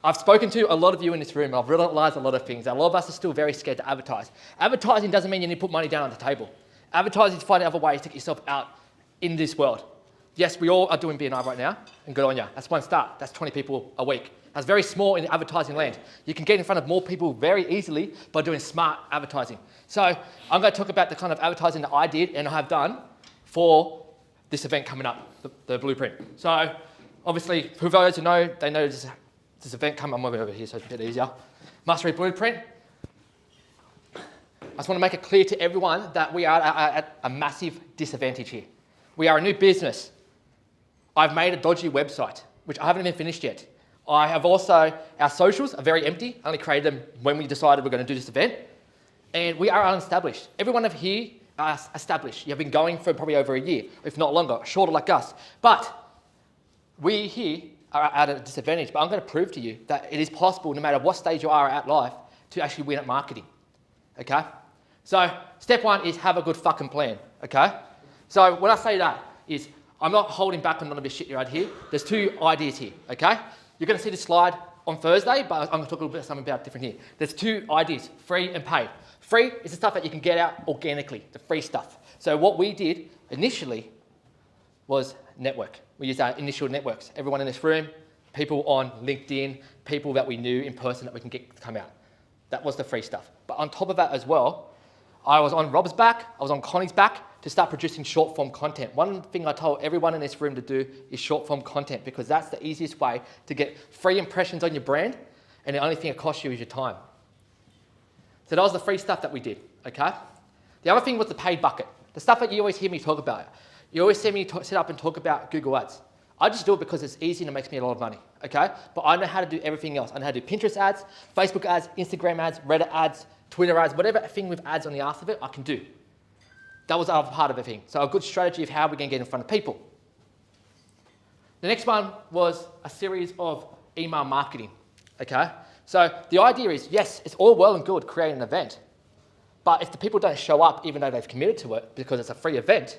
I've spoken to a lot of you in this room, and I've realised a lot of things. A lot of us are still very scared to advertise. Advertising doesn't mean you need to put money down on the table. Advertising is finding other ways to get yourself out in this world. Yes, we all are doing BNI right now, and good on you. That's one start. That's 20 people a week. That's very small in advertising land. You can get in front of more people very easily by doing smart advertising. So I'm going to talk about the kind of advertising that I did and I have done for this event coming up, the Blueprint. So obviously, for those who know, they know this event coming. I'm moving over here so it's a bit easier. Mastery Blueprint. I just want to make it clear to everyone that we are at a massive disadvantage here. We are a new business. I've made a dodgy website, which I haven't even finished yet. I have also, our socials are very empty. I only created them when we decided we're going to do this event. And we are unestablished. Every one of here are established. You have been going for probably over a year, if not longer, shorter like us. But we here are at a disadvantage. But I'm going to prove to you that it is possible, no matter what stage you are at life, to actually win at marketing. Okay? So step one is have a good fucking plan. Okay? So when I say that is, I'm not holding back on none of this shit right here. There's two ideas here, okay? You're gonna see this slide on Thursday, but I'm gonna talk a little bit something about different here. There's two ideas, free and paid. Free is the stuff that you can get out organically, the free stuff. So what we did initially was network. We used our initial networks. Everyone in this room, people on LinkedIn, people that we knew in person that we can get to come out. That was the free stuff. But on top of that as well, I was on Rob's back, I was on Connie's back, to start producing short form content. One thing I told everyone in this room to do is short form content because that's the easiest way to get free impressions on your brand, and the only thing it costs you is your time. So that was the free stuff that we did, okay? The other thing was the paid bucket. The stuff that you always hear me talk about. You always see me sit up and talk about Google Ads. I just do it because it's easy and it makes me a lot of money, okay? But I know how to do everything else. I know how to do Pinterest ads, Facebook ads, Instagram ads, Reddit ads, Twitter ads, whatever thing with ads on the ass of it, I can do. That was our part of the thing. So a good strategy of how we're going to get in front of people. The next one was a series of email marketing, okay? So the idea is, yes, it's all well and good creating an event, but if the people don't show up even though they've committed to it because it's a free event,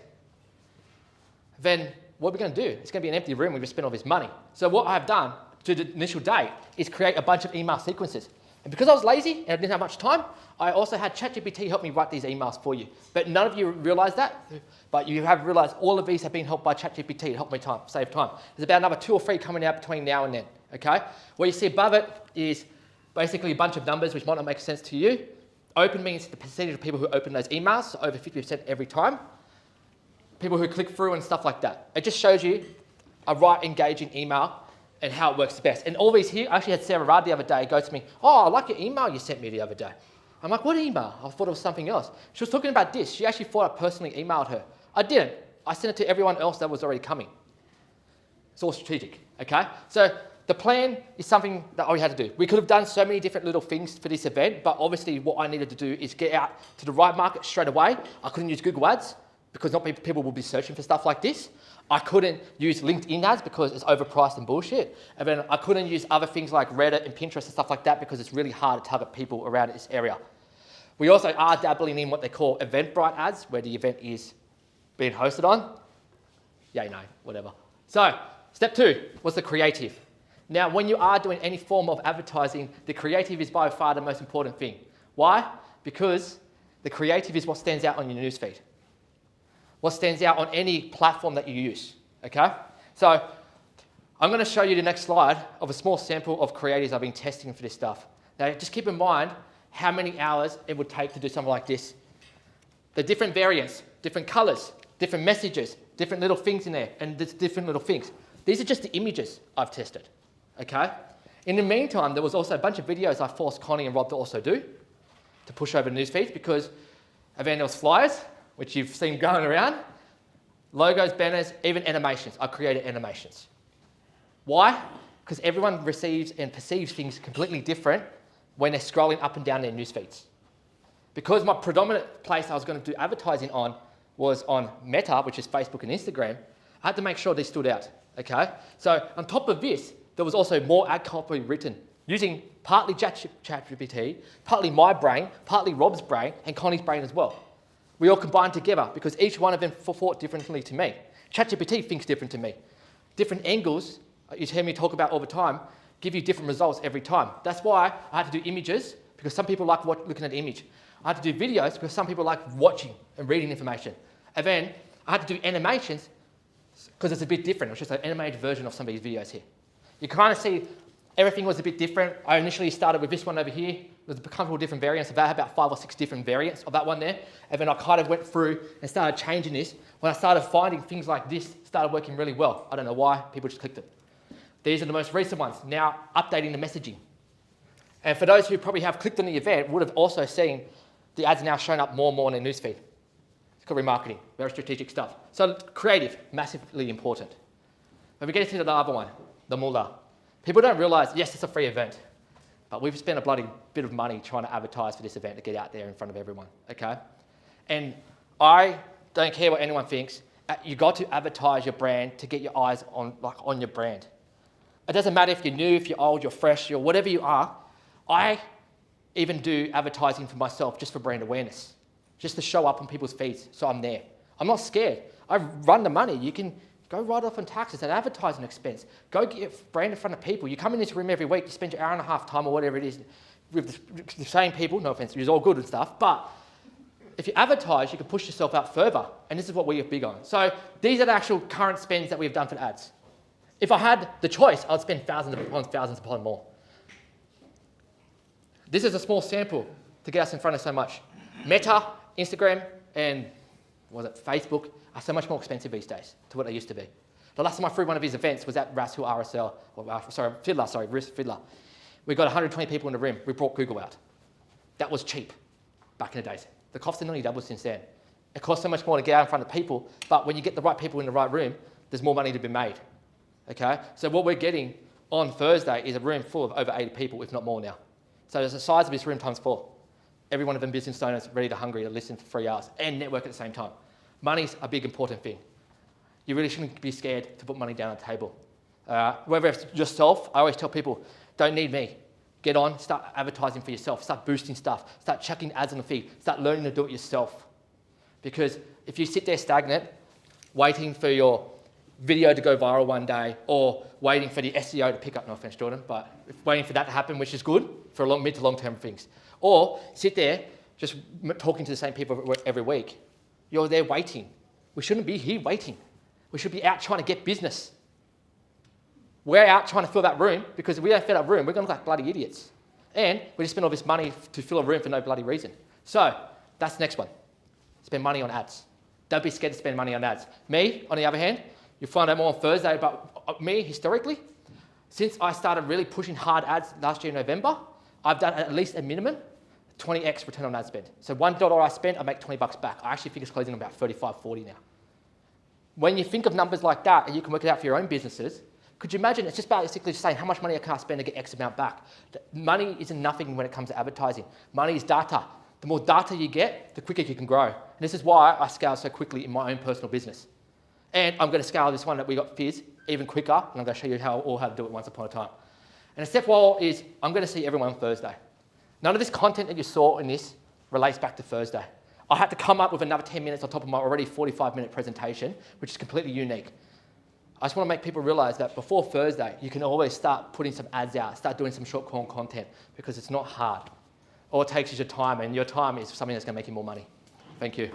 then what are we going to do? It's going to be an empty room. We've just spent all this money. So what I've done to the initial date is create a bunch of email sequences. And because I was lazy and I didn't have much time, I also had ChatGPT help me write these emails for you. But none of you realize that, but you have realized all of these have been helped by ChatGPT to help me save time. There's about another 2 or 3 coming out between now and then, okay? What you see above it is basically a bunch of numbers which might not make sense to you. Open means the percentage of people who open those emails, so over 50% every time. People who click through and stuff like that. It just shows you a right engaging email and how it works best. And all these here, I actually had Sarah Rudd the other day go to me, oh, I like your email you sent me the other day. I'm like, what email? I thought it was something else. She was talking about this. She actually thought I personally emailed her. I didn't. I sent it to everyone else that was already coming. It's all strategic, okay? So the plan is something that we had to do. We could have done so many different little things for this event, but obviously what I needed to do is get out to the right market straight away. I couldn't use Google Ads because not people will be searching for stuff like this. I couldn't use LinkedIn ads because it's overpriced and bullshit. And then I couldn't use other things like Reddit and Pinterest and stuff like that because it's really hard to target people around this area. We also are dabbling in what they call Eventbrite ads, where the event is being hosted on. Yeah, you know, whatever. So, step 2 was the creative. Now, when you are doing any form of advertising, the creative is by far the most important thing. Why? Because the creative is what stands out on your newsfeed. What stands out on any platform that you use, okay? So I'm going to show you the next slide of a small sample of creatives I've been testing for this stuff. Now, just keep in mind how many hours it would take to do something like this. The different variants, different colors, different messages, different little things in there, and there's different little things. These are just the images I've tested, okay? In the meantime, there was also a bunch of videos I forced Connie and Rob to also do to push over newsfeeds because, and then there was flyers, which you've seen going around, logos, banners, even animations. I created animations. Why? Because everyone receives and perceives things completely different when they're scrolling up and down their news feeds. Because my predominant place I was going to do advertising on was on Meta, which is Facebook and Instagram, I had to make sure they stood out, okay? So on top of this, there was also more ad copy written using partly ChatGPT, partly my brain, partly Rob's brain, and Connie's brain as well. We all combined together because each one of them thought differently to me. ChatGPT thinks different to me. Different angles, you hear me talk about all the time, give you different results every time. That's why I had to do images, because some people like looking at the image. I had to do videos because some people like watching and reading information. And then I had to do animations because it's a bit different. It's just an animated version of some of these videos here. You kind of see everything was a bit different. I initially started with this one over here. There's a couple of different variants of that. I had about 5 or 6 different variants of that one there. And then I kind of went through and started changing this. When I started finding things like this started working really well. I don't know why, people just clicked it. These are the most recent ones, now updating the messaging. And for those who probably have clicked on the event, would have also seen the ads now showing up more and more in the newsfeed. It's called remarketing, very strategic stuff. So creative, massively important. When we get into the other one, the mullah. People don't realize, yes, it's a free event, but we've spent a bloody bit of money trying to advertise for this event to get out there in front of everyone, okay? And I don't care what anyone thinks. You got to advertise your brand to get your eyes on your brand. It doesn't matter if you're new, if you're old, you're fresh, you're whatever you are. I even do advertising for myself just for brand awareness, just to show up on people's feeds so I'm there. I'm not scared. I run the money. You can go right off on taxes and advertising expense. Go get your brand in front of people. You come in this room every week, you spend your hour and a half time or whatever it is with the same people, no offense, it's all good and stuff, but if you advertise, you can push yourself out further, and this is what we are big on. So these are the actual current spends that we've done for ads. If I had the choice, I'd spend thousands upon more. This is a small sample to get us in front of so much. Meta, Instagram, and Facebook are so much more expensive these days to what they used to be. The last time I threw one of his events was at Rasul RSL, Fiddler. We got 120 people in the room. We brought Google out. That was cheap back in the days. The cost has nearly doubled since then. It costs so much more to get out in front of people, but when you get the right people in the right room, there's more money to be made. Okay? So what we're getting on Thursday is a room full of over 80 people, if not more now. So there's the size of this room times 4. Every one of them business owners ready to hungry to listen for 3 hours and network at the same time. Money's a big important thing. You really shouldn't be scared to put money down on the table. Whether it's yourself, I always tell people, don't need me. Get on, start advertising for yourself, start boosting stuff, start chucking ads on the feed, start learning to do it yourself. Because if you sit there stagnant, waiting for your video to go viral one day, or waiting for the SEO to pick up, no offense, Jordan, but waiting for that to happen, which is good for mid to long-term things. Or sit there just talking to the same people every week. You're there waiting. We shouldn't be here waiting. We should be out trying to get business. We're out trying to fill that room, because if we don't fill that room, we're going to look like bloody idiots. And we just spend all this money to fill a room for no bloody reason. So that's the next one. Spend money on ads. Don't be scared to spend money on ads. Me, on the other hand, you'll find out more on Thursday about me historically. Since I started really pushing hard ads last year in November, I've done at least a minimum 20x return on ad spend. So $1 I spend, I make $20 back. I actually think it's closing about 35, 40 now. When you think of numbers like that, and you can work it out for your own businesses, could you imagine it's just basically saying how much money I can spend to get X amount back? Money isn't nothing when it comes to advertising. Money is data. The more data you get, the quicker you can grow. And this is why I scale so quickly in my own personal business. And I'm going to scale this one that we got Fizz even quicker, and I'm going to show you how to do it once upon a time. And the step one is I'm going to see everyone on Thursday. None of this content that you saw in this relates back to Thursday. I had to come up with another 10 minutes on top of my already 45-minute presentation, which is completely unique. I just want to make people realize that before Thursday, you can always start putting some ads out, start doing some short-form content, because it's not hard. All it takes is your time, and your time is something that's going to make you more money. Thank you.